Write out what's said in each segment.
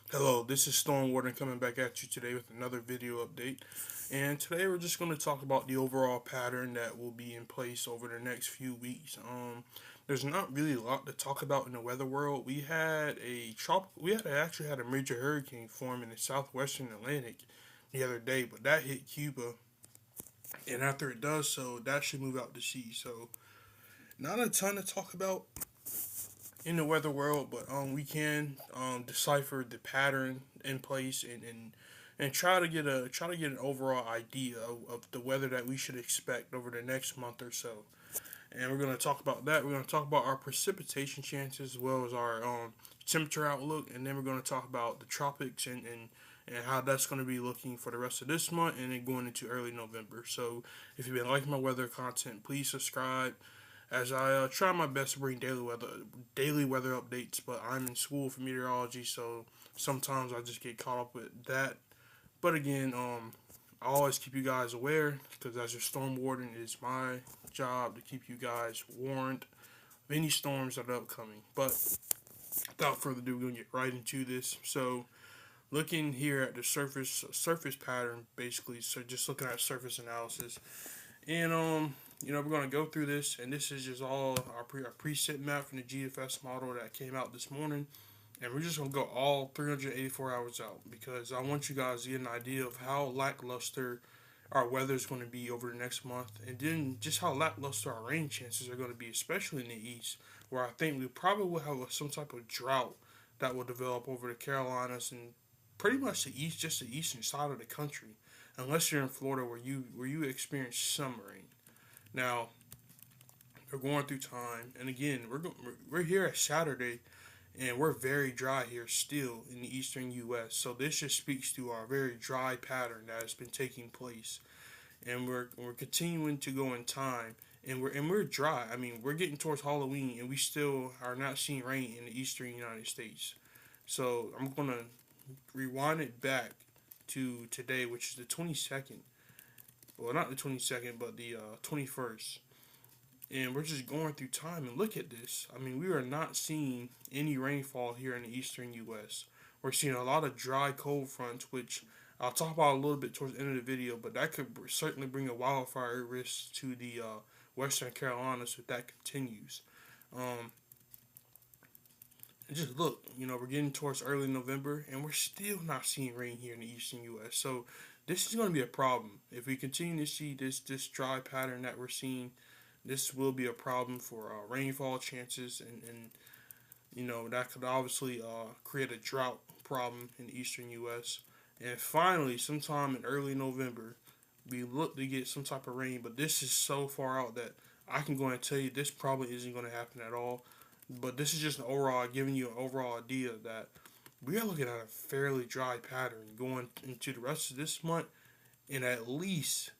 Hello, this is Storm Warden coming back at you today with another video update. And today we're just going to talk about the overall pattern that will be in place over the next few weeks. There's not really a lot to talk about in the weather world. We actually had a major hurricane form in the southwestern Atlantic the other day, but that hit Cuba, and after it does so, that should move out to sea. So not a ton to talk about in the weather world, but we can decipher the pattern in place and try to get an overall idea of the weather that we should expect over the next month or so. And we're going to talk about that. We're going to talk about our precipitation chances as well as our temperature outlook, and then we're going to talk about the tropics and how that's going to be looking for the rest of this month and then going into early November. So if you've been liking my weather content, please subscribe as I try my best to bring daily weather updates. But I'm in school for meteorology, so sometimes I just get caught up with that. But again, I always keep you guys aware because as your storm warden, it's my job to keep you guys warned of any storms that are upcoming. But without further ado, we're gonna get right into this. So looking here at the surface pattern, basically, so just looking at surface analysis, and we're gonna go through this, and this is just all our preset map from the GFS model that came out this morning, and we're just gonna go all 384 hours out because I want you guys to get an idea of how lackluster our weather is going to be over the next month, and then just how lackluster our rain chances are going to be, especially in the east, where I think we probably will have some type of drought that will develop over the Carolinas and pretty much the east, just the eastern side of the country, unless you're in Florida where you experience some rain. Now we're going through time, and again we're here at Saturday, and we're very dry here still in the eastern U.S. So this just speaks to our very dry pattern that has been taking place, and we're continuing to go in time, and we're dry. I mean, we're getting towards Halloween, and we still are not seeing rain in the eastern United States. So I'm gonna rewind it back to today, which is the 22nd. Well, not the 22nd, but the 21st. And we're just going through time and look at this. I mean, we are not seeing any rainfall here in the eastern U.S. We're seeing a lot of dry cold fronts, which I'll talk about a little bit towards the end of the video, but that could certainly bring a wildfire risk to the western Carolinas if that continues. Um, and just look, we're getting towards early November, and we're still not seeing rain here in the eastern U.S. So this is going to be a problem if we continue to see this dry pattern that we're seeing. This will be a problem for rainfall chances, and that could obviously create a drought problem in the eastern U.S. And finally, sometime in early November, we look to get some type of rain, but this is so far out that I can go and tell you this probably isn't going to happen at all. But this is just an overall giving you an overall idea that we are looking at a fairly dry pattern going into the rest of this month, and at least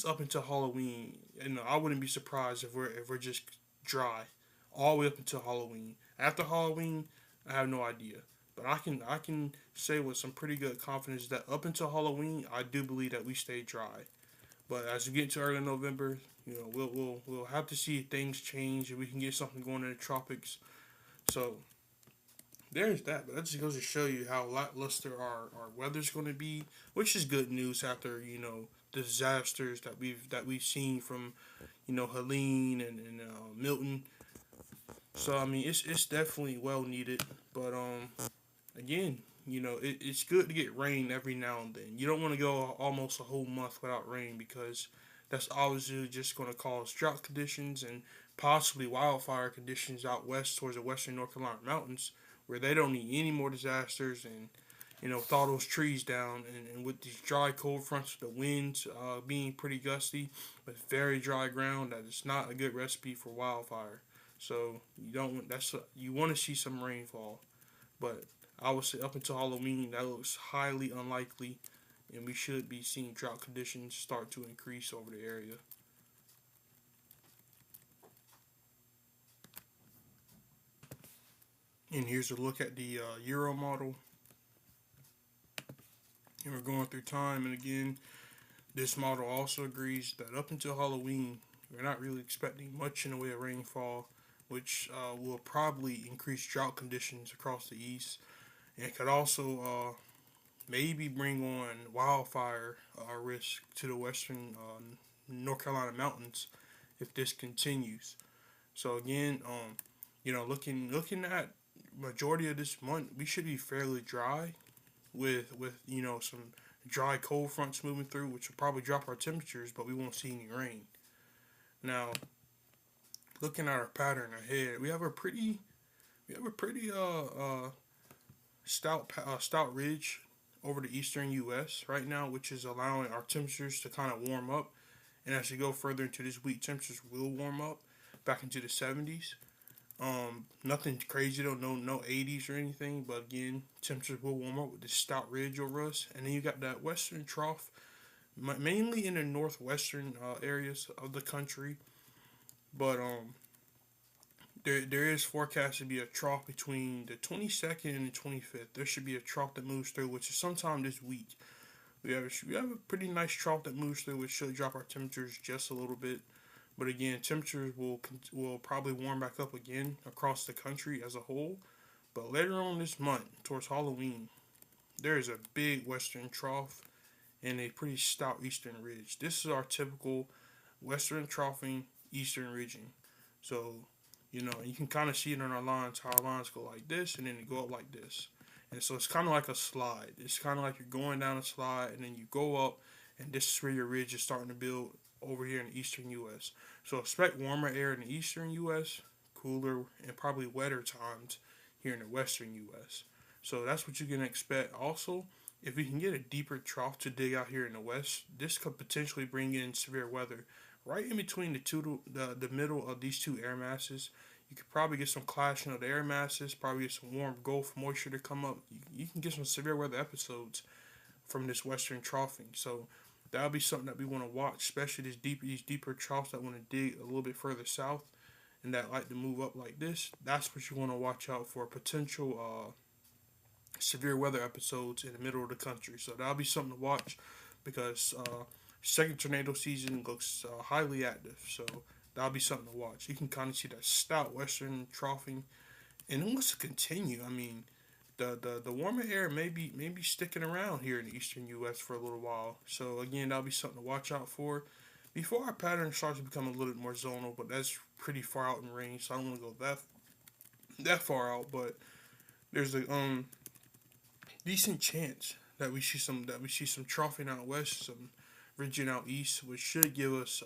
up until Halloween. And I wouldn't be surprised if we're just dry all the way up until Halloween. After Halloween, I have no idea. But I can say with some pretty good confidence that up until Halloween, I do believe that we stay dry. But as we get to early November, we'll have to see if things change and we can get something going in the tropics. So there's that. But that just goes to show you how lackluster our weather's going to be, which is good news after the disasters that we've seen from Helene and Milton. So I mean, it's definitely well needed. But again, it's good to get rain every now and then. You don't want to go almost a whole month without rain because that's obviously just going to cause drought conditions and possibly wildfire conditions out west towards the western North Carolina mountains where they don't need any more disasters and thaw those trees down. And with these dry cold fronts, the winds being pretty gusty with very dry ground, that is not a good recipe for wildfire. So you want to see some rainfall, but I would say up until Halloween that looks highly unlikely, and we should be seeing drought conditions start to increase over the area. And here's a look at the Euro model, and we're going through time. And again, this model also agrees that up until Halloween, we're not really expecting much in the way of rainfall, which will probably increase drought conditions across the east. and it could also maybe bring on wildfire risk to the western North Carolina mountains if this continues. So again, looking at majority of this month, we should be fairly dry with some dry cold fronts moving through, which will probably drop our temperatures, but we won't see any rain. Now, looking at our pattern ahead, we have a pretty stout ridge over the eastern U.S. right now, which is allowing our temperatures to kind of warm up. And as we go further into this week, temperatures will warm up back into the 70s. Nothing crazy though, no 80s or anything. But again, temperatures will warm up with this stout ridge over us. And then you got that western trough, mainly in the northwestern areas of the country. But there is forecast to be a trough between the 22nd and the 25th. There should be a trough that moves through, which is sometime this week. We have a pretty nice trough that moves through, which should drop our temperatures just a little bit. But again, temperatures will probably warm back up again across the country as a whole. But later on this month, towards Halloween, there is a big western trough and a pretty stout eastern ridge. This is our typical western troughing, eastern ridging. So, you can kind of see it on our lines, how our lines go like this and then they go up like this. And so it's kind of like a slide. It's kind of like you're going down a slide and then you go up, and this is where your ridge is starting to build over here in the eastern U.S. So expect warmer air in the eastern U.S., cooler and probably wetter times here in the western U.S. So that's what you can expect. Also, if we can get a deeper trough to dig out here in the west, this could potentially bring in severe weather right in between the middle of these two air masses. You could probably get some clashing of the air masses, probably get some warm Gulf moisture to come up. You can get some severe weather episodes from this western troughing. So that'll be something that we want to watch, especially these deeper troughs that want to dig a little bit further south and that like to move up like this. That's what you want to watch out for, potential severe weather episodes in the middle of the country. So that'll be something to watch because second tornado season looks highly active. So that'll be something to watch. You can kind of see that stout western troughing, and it wants to continue. I mean, the warmer air may be sticking around here in the eastern U.S. for a little while. So again, that'll be something to watch out for. Before our pattern starts to become a little bit more zonal, but that's pretty far out in range, so I don't want to go that far out. But there's a decent chance that we see some troughing out west, some ridging out east, which should give us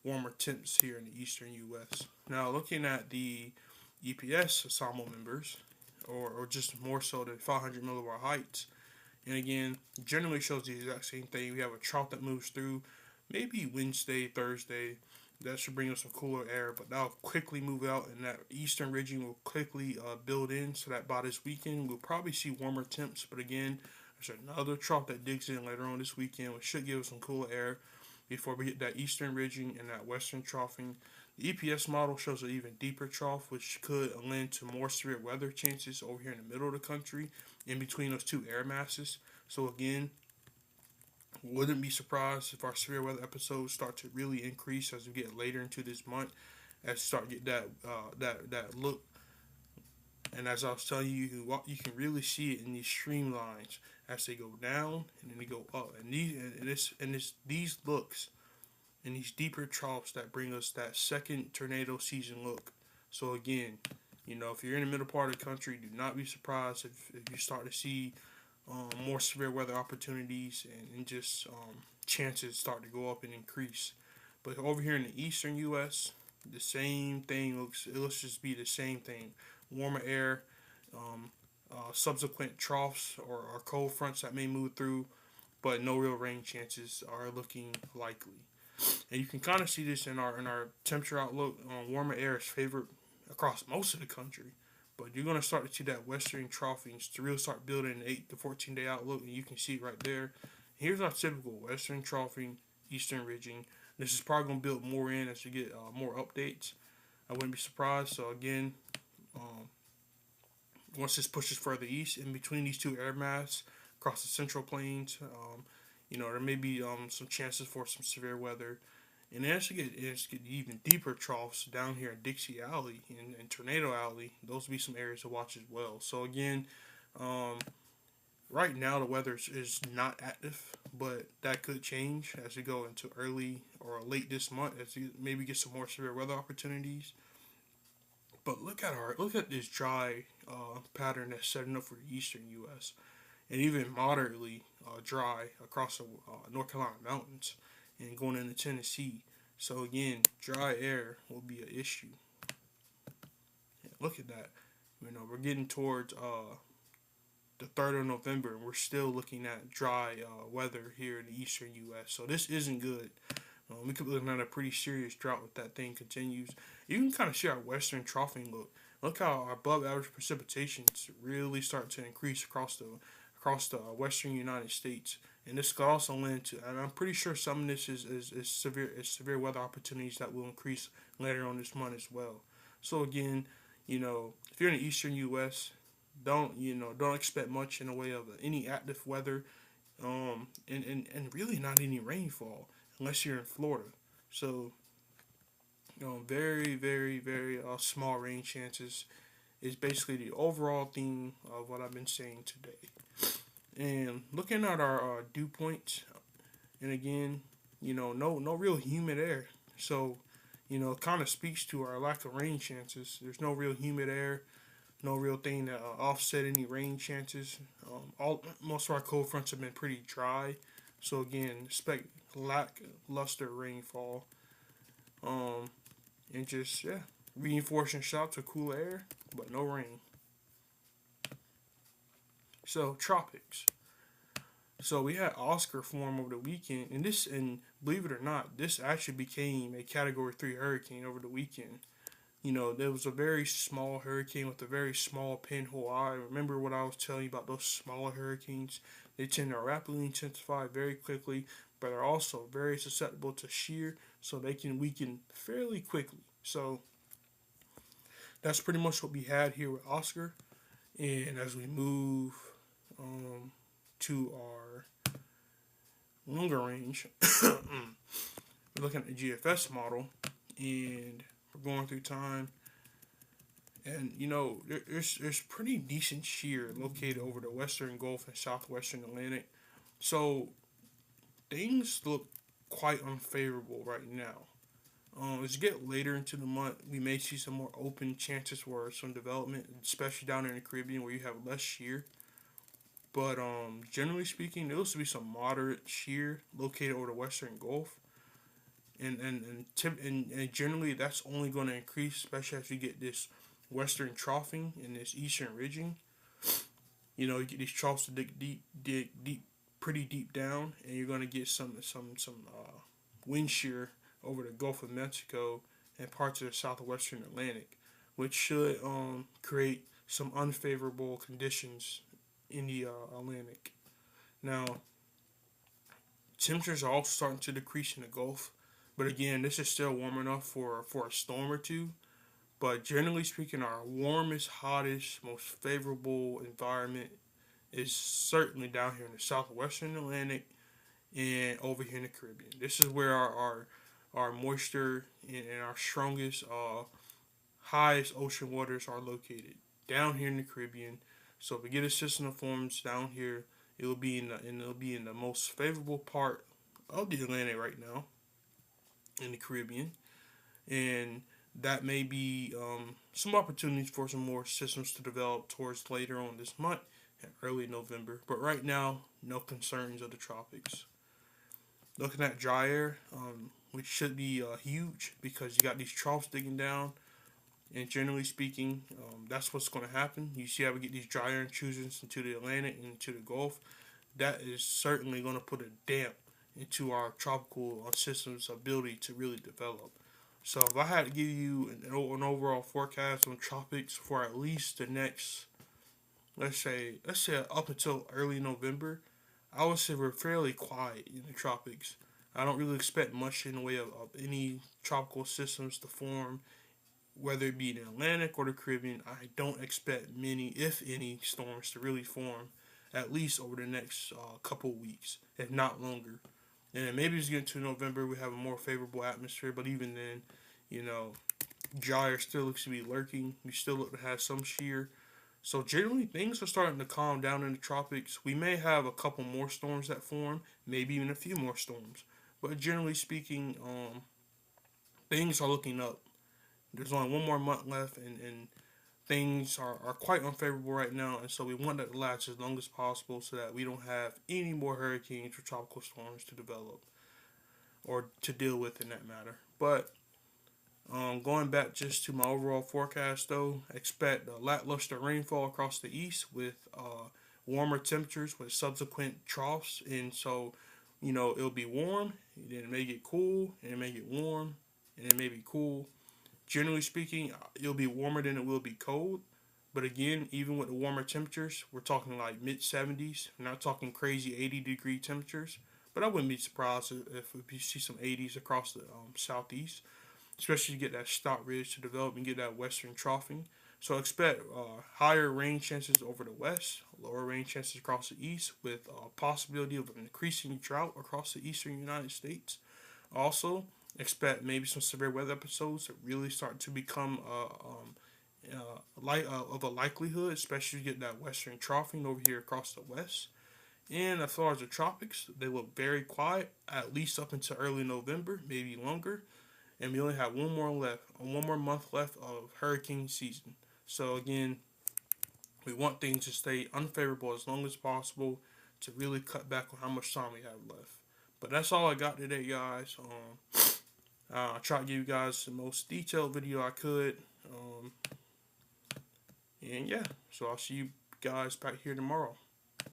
warmer temps here in the eastern U.S. Now, looking at the EPS ensemble members, or just more so than 500 millibar heights, and again, generally shows the exact same thing. We have a trough that moves through maybe Wednesday, Thursday. That should bring us some cooler air, but that'll quickly move out, and that eastern ridging will quickly build in, so that by this weekend, we'll probably see warmer temps. But again, there's another trough that digs in later on this weekend, which should give us some cooler air before we hit that eastern ridging and that western troughing. The EPS model shows an even deeper trough, which could lend to more severe weather chances over here in the middle of the country, in between those two air masses. So again, wouldn't be surprised if our severe weather episodes start to really increase as we get later into this month, as we start to get that look. And as I was telling you, you can really see it in these streamlines as they go down and then they go up. And these looks and these deeper troughs that bring us that second tornado season look. So again, if you're in the middle part of the country, do not be surprised if you start to see more severe weather opportunities and just chances start to go up and increase. But over here in the eastern U.S., the same thing looks just be the same thing. Warmer air, subsequent troughs or cold fronts that may move through, but no real rain chances are looking likely. And you can kind of see this in our temperature outlook. Warmer air is favored across most of the country, but you're going to start to see that western troughing to really start building an 8 to 14 day outlook, and you can see it right there. Here's our typical western troughing, eastern ridging. This is probably going to build more in as we get more updates. I wouldn't be surprised. So again, once this pushes further east, in between these two air masses across the central plains, there may be some chances for some severe weather. And as you get even deeper troughs down here in Dixie Alley and Tornado Alley, those will be some areas to watch as well. So again, Um, right now, the weather is not active, but that could change as we go into early or late this month as we maybe get some more severe weather opportunities. But look at this dry pattern that's setting up for the eastern U.S. and even moderately dry across the North Carolina mountains and going into Tennessee. So again, dry air will be an issue. Yeah, look at that. We're getting towards the 3rd of November, and we're still looking at dry weather here in the eastern U.S. So this isn't good. We could be looking at a pretty serious drought if that thing continues. You can kind of see our western troughing look. Look how our above average precipitations really start to increase across the western United States. And this could also lend to, and I'm pretty sure some of this is severe weather opportunities that will increase later on this month as well. So again, if you're in the eastern U.S., don't expect much in the way of any active weather, and really not any rainfall unless you're in Florida. So very very small rain chances is basically the overall theme of what I've been saying today. And looking at our dew points, and again, no real humid air. So, it kind of speaks to our lack of rain chances. There's no real humid air, no real thing to offset any rain chances. All Most of our cold fronts have been pretty dry. So again, expect lackluster rainfall. Um, and just reinforcing shocks with cool air, but no rain. So tropics. So we had Oscar form over the weekend, and believe it or not, this actually became a Category 3 hurricane over the weekend. There was a very small hurricane with a very small pinhole eye. Remember what I was telling you about those smaller hurricanes? They tend to rapidly intensify very quickly, but are also very susceptible to shear, so they can weaken fairly quickly. So that's pretty much what we had here with Oscar. And as we move um, to our longer range, we're looking at the GFS model, and we're going through time. And there's pretty decent shear located over the western Gulf and southwestern Atlantic. So things look quite unfavorable right now. As you get later into the month, we may see some more open chances for some development, especially down in the Caribbean where you have less shear. But generally speaking, there looks to be some moderate shear located over the western Gulf, and generally that's only going to increase, especially as you get this western troughing and this eastern ridging. You get these troughs to dig deep, pretty deep down, and you're going to get some wind shear over the Gulf of Mexico and parts of the southwestern Atlantic, which should create some unfavorable conditions in the Atlantic. Now, temperatures are also starting to decrease in the Gulf, but again, this is still warm enough for a storm or two. But generally speaking, our warmest, hottest, most favorable environment is certainly down here in the southwestern Atlantic and over here in the Caribbean. This is where our moisture and our strongest, highest ocean waters are located, down here in the Caribbean. So if we get a system that forms down here, it'll be in the most favorable part of the Atlantic right now, in the Caribbean, and that may be some opportunities for some more systems to develop towards later on this month and early November. But right now, no concerns of the tropics. Looking at dry air, which should be huge because you got these troughs digging down, and generally speaking, that's what's going to happen. You see how we get these dry air intrusions into the Atlantic and into the Gulf. That is certainly going to put a damp into our tropical system's ability to really develop. So if I had to give you an overall forecast on tropics for at least the next, let's say up until early November, I would say we're fairly quiet in the tropics. I don't really expect much in the way of any tropical systems to form, whether it be in the Atlantic or the Caribbean. I don't expect many, if any, storms to really form, at least over the next couple of weeks, if not longer. And then maybe as we get to November, we have a more favorable atmosphere. But even then, you know, dry air still looks to be lurking. We still look to have some shear. So generally, things are starting to calm down in the tropics. We may have a couple more storms that form, maybe even a few more storms. But generally speaking, things are looking up. There's only one more month left, and things are quite unfavorable right now. And so we want that to last as long as possible so that we don't have any more hurricanes or tropical storms to develop or to deal with in that matter. But going back just to my overall forecast, though, expect lackluster rainfall across the east with warmer temperatures with subsequent troughs. And so, it'll be warm, then it may get cool, and it may get warm, and it may be cool. Generally speaking, it'll be warmer than it will be cold. But again, even with the warmer temperatures, we're talking like mid 70s. We're not talking crazy 80-degree temperatures. But I wouldn't be surprised if we see some 80s across the southeast, especially to get that stop ridge to develop and get that western troughing. So expect higher rain chances over the west, lower rain chances across the east, with a possibility of an increasing drought across the eastern United States. Also, expect maybe some severe weather episodes that really start to become of a likelihood, especially to get that western troughing over here across the west. And as far as the tropics, they look very quiet, at least up until early November, maybe longer. And we only have one more month left of hurricane season. So again, we want things to stay unfavorable as long as possible to really cut back on how much time we have left. But that's all I got today, guys. I tried to give you guys the most detailed video I could. And yeah, so I'll see you guys back here tomorrow.